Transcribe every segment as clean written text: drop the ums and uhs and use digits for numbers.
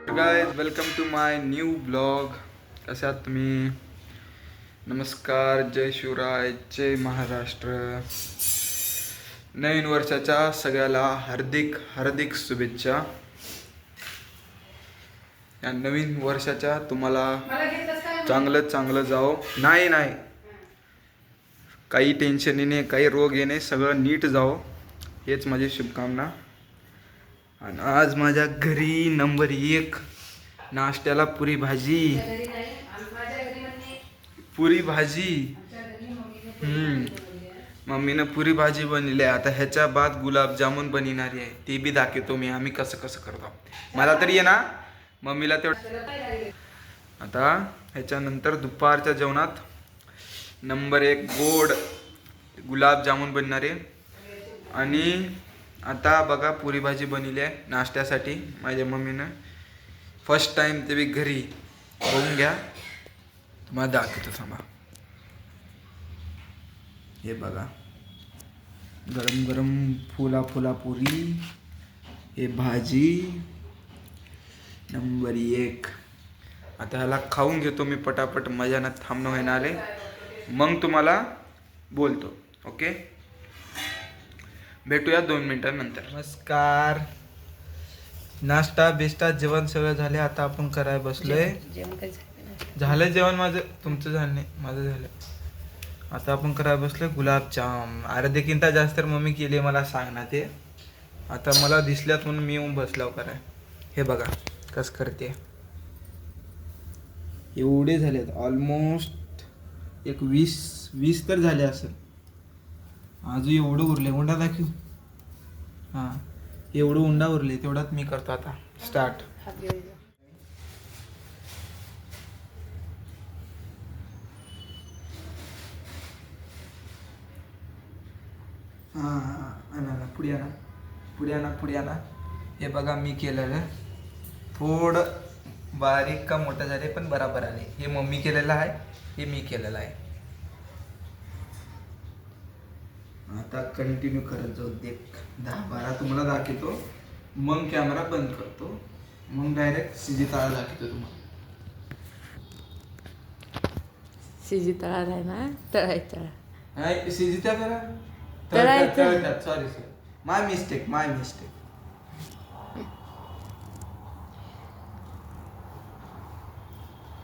Guys welcome to my new blog. कसे आहात तुम्ही? नमस्कार, जय शिवराय, जय महाराष्ट्र. नवीन वर्षाच्या सगळ्याला हार्दिक हार्दिक शुभेच्छा. या नवीन वर्षाच्या तुम्हाला चांगलं चांगलं जाओ. नाही नाही, काही टेन्शन येणे, काही रोग येणे, सगळं नीट जाओ, हेच माझी शुभकामना. आणि आज माझ्या घरी नंबर 1 नाश्त्याला पुरी भाजी. पुरी भाजी. मम्मीनं पुरी भाजी बनवली आहे. आता ह्याच्या बाद गुलाबजामुन बनवणारी आहे, ते बी दाखवतो मी आम्ही कसं कसं करतो. मला तरी आहे ना, मम्मीला तेवढं. आता ह्याच्यानंतर दुपारच्या जेवणात नंबर 1 गोड गुलाबजामुन बनणार आहे. आणि आता बघा पुरी भाजी बनवली आहे नाश्त्यासाठी माझ्या मम्मीनं. फर्स्ट टाइम ते बी घरी. बघून घ्या, तुम्हाला दाखवतो थांबा. हे बघा, गरम गरम फुला फुला पुरी. हे भाजी नंबर 1. आता ह्याला खाऊन घेतो मी पटापट, मजानं थांबणं व्हायला आले, मग तुम्हाला बोलतो. ओके, भेटूया 2 मिनिटांनंतर. नमस्कार. नाश्ता बिस्टा जेवण सगळं झाले. आता आपण करायला बसलोय. झालं जेवण माझं, तुमचं झालं नाही, माझं झालं. आता आपण करायला बसलोय गुलाबजाम. अर्धे किंता जास्त तर मम्मी केली, मला सांग ना ते. आता मला दिसल्यात म्हणून मी येऊन बसलो कराय. हे बघा कसं करते. एवढे झालेत, ऑलमोस्ट एक 20 तर झाले असेल. अजून एवढं उरले. उंडा दाखव. हां, एवढं उंडा उरले, तेवढ्यात मी करतो आता स्टार्ट. हां, पुढे आणा. हे बघा मी केलेलं. थोडं बारीक का मोठं झाले पण बराबर आले. हे मम्मी केलेलं आहे, हे मी केलेलं आहे. आता कंटिन्यू करत जाऊ. 10-12 तुम्हाला दाखवतो, मग कॅमेरा बंद करतो, मग डायरेक्ट सीजी तळा दाखवतो तुम्हाला. सीजी तळा आहे ना, तळायचा. नाही, सीजी तळा तळायचं. सॉरी, माय मिस्टेक.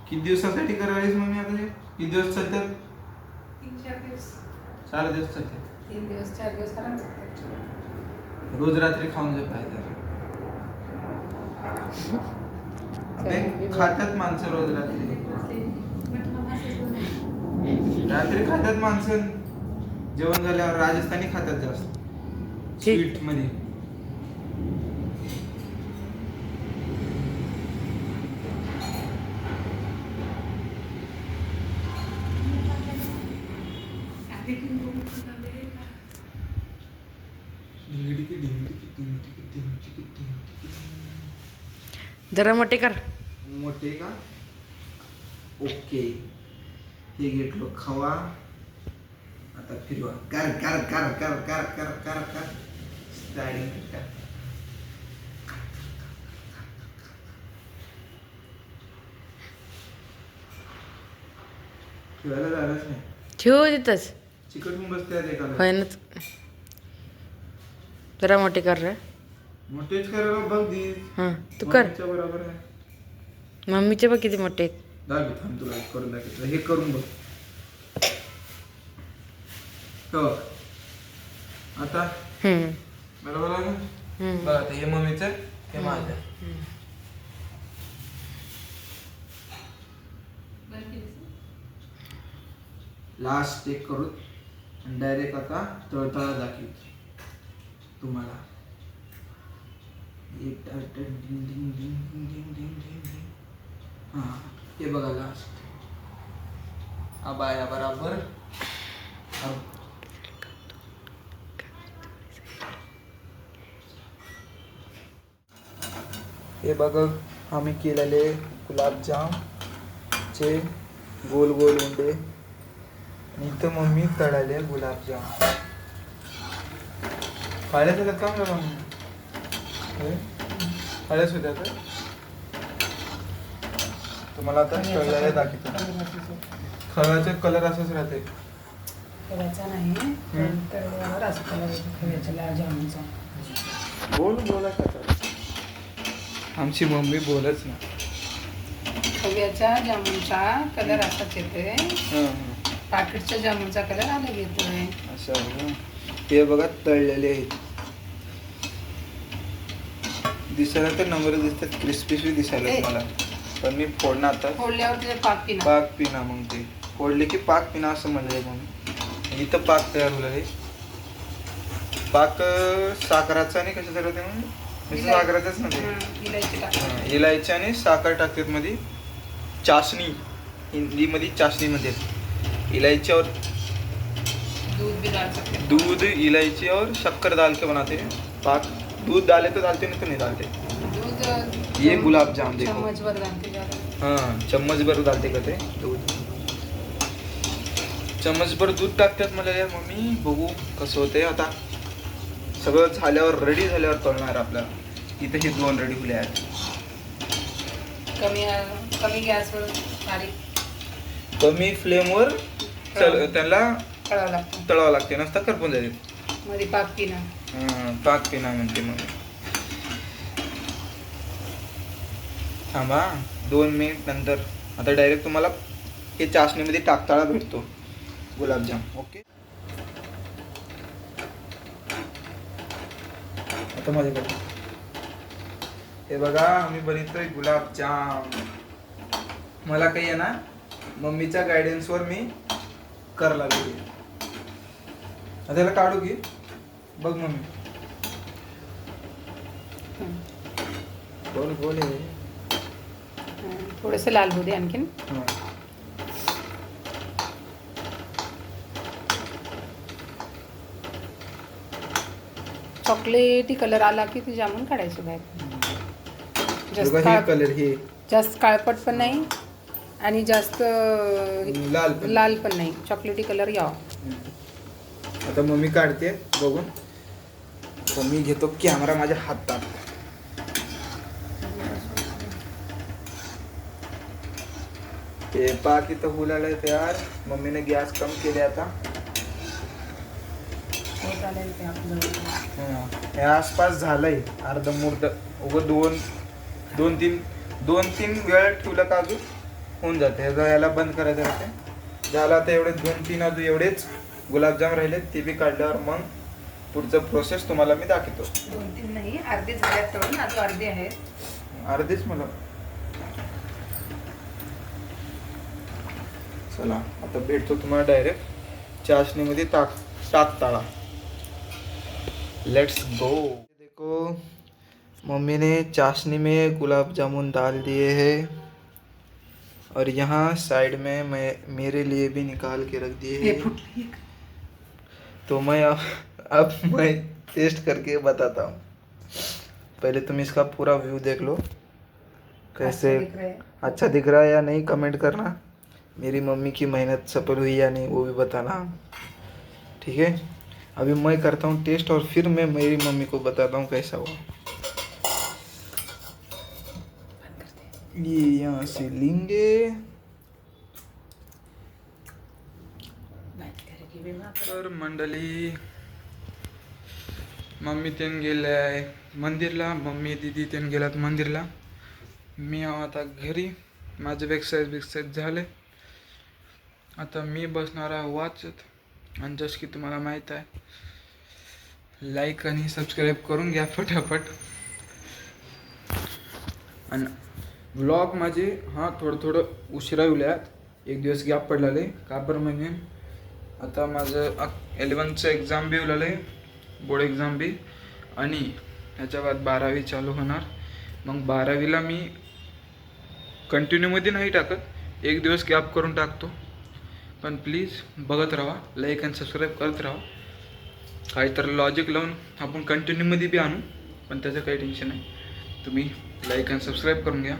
किती दिवसासाठी करायला मम्मी? आता हे किती दिवस चालतात? 3-4 दिवस. 4 दिवस चालतात. 3 दिवस 4 दिवस करा. रोज रात्री खाऊन झोपायचं. खातात माणसं रोज रात्री खातात माणसं. जेवण झाल्यावर राजस्थानी खातात जास्त, स्वीट मध्ये. जरा मोठे कर. मोठे का? ओके. हे घेतलो खवा. आता फिरवा. कर कर कर कर कर कर कर कर स्टार्टिंग कर. फिरायला जायलाच नाही. ठेवू तिथंच. चिकटून बसते ते का? होय ना. जरा मोठे कर रे. मोठेच करायला बघ दी. हां, तू कर. बरोबर आहे. मम्मीचे बघ किती मोठे आहेत. दाखव, थांब तुला करून दाखवतो. हे करून बघ. हो, आता बरोबर आहे ना? बघ आता हे मम्मीचं, हे माझं. लास्ट एक करू आणि डायरेक्ट आता तळतळा दाखवतो तुम्हाला. हां, हे बघा लास्ट. आबाया बराबर. हे बघा आम्ही केलेले गुलाबजाम चे गोल गोल उंडे. इथं मम्मी तळाले गुलाबजाम. फाळ्या झाल्यात का मम्मी? फाळ्याच होत्या तर. तुम्हाला आता तळलेले दाखवतो. खव्याचा कलर असाच राहते. खव्याचा नाही, तळल्यावर असं कलर येतो खव्याच्या लाल जामुनचा. बोला का आमची मम्मी बोलच ना. खव्याच्या जामुनचा कलर असाच येतोय. पाकिटच्या जामुनचा कलर अलग येतोय. असं आहे ना. हे बघा तळलेले आहेत. दिसायला तर नंबर दिसतात, क्रिस्पी दिसायला मला. पण मी फोडणार आता. फोडल्यावर त्याचे पाक पिना. पाक पिना मग ते फोडले की पाक पिना असं म्हणले मग. इथं पाक तयार होईल आहे. पाक साखराचा आणि कशा तयार होते मग साखराचाच ना ते. इलायची टाक. इलायची आणि साखर टाकतात मध्ये. चाशनी, हिंदीमध्ये चाशनी म्हणते. इलायची और दूध भी डाल सकते हैं. दूध इलायची और शक्कर डाल के बनाते हैं पाक. दूध डाले तो डालते, नहीं तो नहीं डालते. दूध ये गुलाब जाम देखो. चम्मच भर डालते ज्यादा. हाँ चम्मच भर डालते का ते दूध. चम्मच भर दूध टाकतात मला यार मम्मी. बघू कसं होतंय. आता सगळं झाल्यावर रेडी झाल्यावर कळणार आपल्याला. इथे हे 2 रेडी होले आहेत. कमी गॅसवर बारीक कमी फ्लेमवर त्यांना तळावं लागतं. तळावं लागते, नसता करपून जाईल. मध्ये पाक पिना. पाक पिना म्हणते मग. थांबा 2 मिनिट नंतर. आता डायरेक्ट तुम्हाला हे चाशणीमध्ये टाकताळा भेटतो गुलाबजाम. ओके. आता माझ्याकडे हे बघा आम्ही बनवतोय गुलाबजाम. मला काही आहे ना मम्मीच्या गायडन्सवर मी कर लागली. आता त्याला काढू की बघ मम्मी. बोल थोडंसं लाल होऊ दे आणखीन. चॉकलेटी कलर आला की ते जामून काढायचे बाहेर. कलर हे जास्त काळपट पण नाही आणि जास्त लाल पण नाही. चॉकलेटी कलर यावा. आता मम्मी काढते बघून. तर मी घेतो कॅमेरा माझ्या हातात. ते पाक इथं हुलालंय तयार. मम्मीने गॅस कम केले आता. हे आसपास झालंय अर्धमुर्ध. उगं 2-3 वेळ ठेवलं का अजून होऊन जाते. याला बंद करायचं राहते. झालं आता एवढे 2-3 अजून एवढेच गुलाबजाम राहिलेत. ते बी काढल्यावर मग पुढचं प्रोसेस तुम्हाला मी दाखवतो. 2-3 नाही, अर्धे झाल्यात तळून, अजून अर्धे आहेत. अर्धेच मला. चला आता भेटतो तुम्हाला डायरेक्ट चाशनीमध्ये टाकताळा. Let's go. देखो मम्मी ने चाशनी में गुलाब जामुन डाल दिए हैं और यहाँ साइड में मैं मेरे लिए भी निकाल के रख दिए हैं. तो मैं अब मैं टेस्ट करके बताता हूँ. पहले तुम इसका पूरा व्यू देख लो. कैसे अच्छा दिख रहा है या नहीं कमेंट करना. मेरी मम्मी की मेहनत सफल हुई या नहीं वो भी बताना. ठीक है. अभी मैं करता हूँ टेस्ट और फिर मैं मेरी मम्मी को बताता हूँ कैसा हुआ. ये यहाँ से लेंगे. तर मंडळी मम्मी तेन गेले आहे मंदिरला. मम्मी दीदी तेन गेल्यात मंदिरला. मी आता घरी. माझे एक्सरसाइज झाले. आता मी बसणार आहे वाचत. आणि जसं की तुम्हाला माहीत आहे लाईक आणि सबस्क्राईब करून घ्या फटाफट. आणि व्लॉग माझे थोडं उशिरा येऊल्यात. 1 दिवस गॅप पडलेले. का बरं म्हणजे आता माझं 11th एक्झाम बी उलालं आहे. बोर्ड एक्झाम बी. आणि ह्याच्या बाद 12वी चालू होणार. मग 12वीला मी कंटिन्यूमध्ये नाही टाकत. 1 दिवस गॅप करून टाकतो. पण प्लीज बघत राहा. लाईक आणि सबस्क्राईब करत राहा. काहीतरी लॉजिक लावून आपण कंटिन्यूमध्ये बी आणू. पण त्याचं काही टेन्शन नाही. तुम्ही लाईक आणि सबस्क्राईब करून घ्या.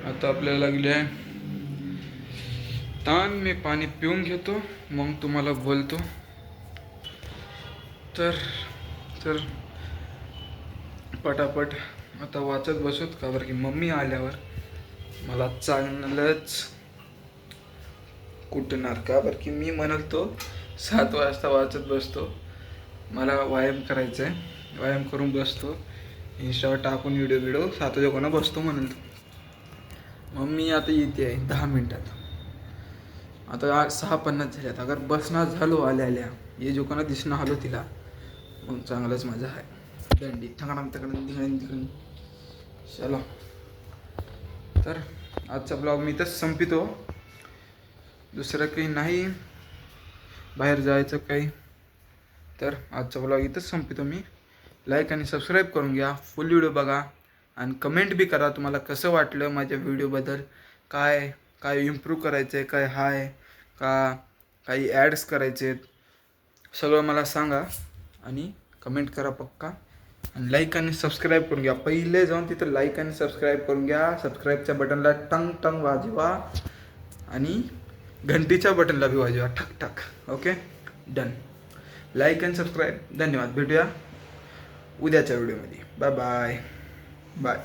आता आपल्याला लागले आहे ताण. मी पाणी पिऊन घेतो मग तुम्हाला बोलतो. तर पटापट आता वाचत बसत. का बरं की मम्मी आल्यावर मला चांगलंच कुटणार का बरं की मी म्हणतो 7 वाजता वाचत बसतो. मला व्यायाम करायचा आहे, व्यायाम करून बसतो, इंस्टावर टाकून व्हिडिओ 7 वाजेपर्यंत बसतो म्हणतो. मग मी आता येते आहे 10 मिनिटात. आता 6:50 झाल्यात. अगर बसणार झालो आल्या ये जो कोणा दिसणं आलो तिला मग चांगलंच मजा आहे. दंडी तिकडून चलो. तर आजचा ब्लॉग मी इथंच संपितो. दुसरं काही नाही, बाहेर जायचं काही. तर आजचा ब्लॉग इथंच संपितो मी. लाईक आणि सबस्क्राईब करून घ्या, फुल व्हिडिओ बघा आणि कमेंट बी करा तुम्हाला कसं वाटलं माझ्या व्हिडिओबद्दल. काय काय इम्प्रूव्ह करायचं आहे, काय हाय का काही ॲड्स करायचे आहेत, सगळं मला सांगा आणि कमेंट करा पक्का. आणि लाईक आणि सबस्क्राईब करून घ्या. पहिले जाऊन तिथं लाईक आणि सबस्क्राईब करून घ्या. सबस्क्राईबच्या बटनला टंग टंग वाजवा आणि घंटीच्या बटनला बी वाजवा ठक ठक. Okay done. लाईक आणि सबस्क्राईब. धन्यवाद. भेटूया उद्याच्या व्हिडिओमध्ये. Bye bye bye.